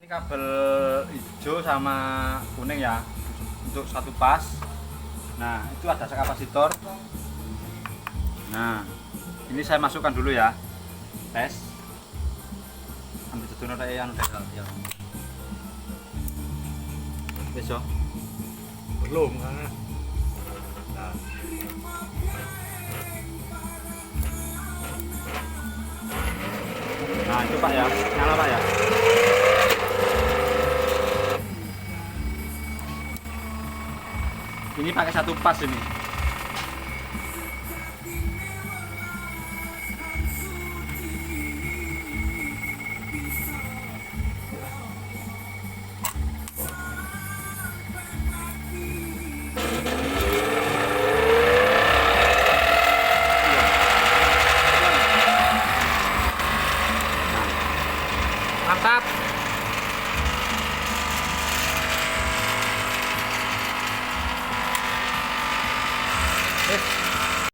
kabel hijau sama kuning ya untuk satu pas. Nah itu ada kapasitor. Nah ini saya masukkan dulu ya, tes ambil tutup yang ya besok belum karena nah itu Pak ya, nyala Pak ya. Ini pakai satu pas ini.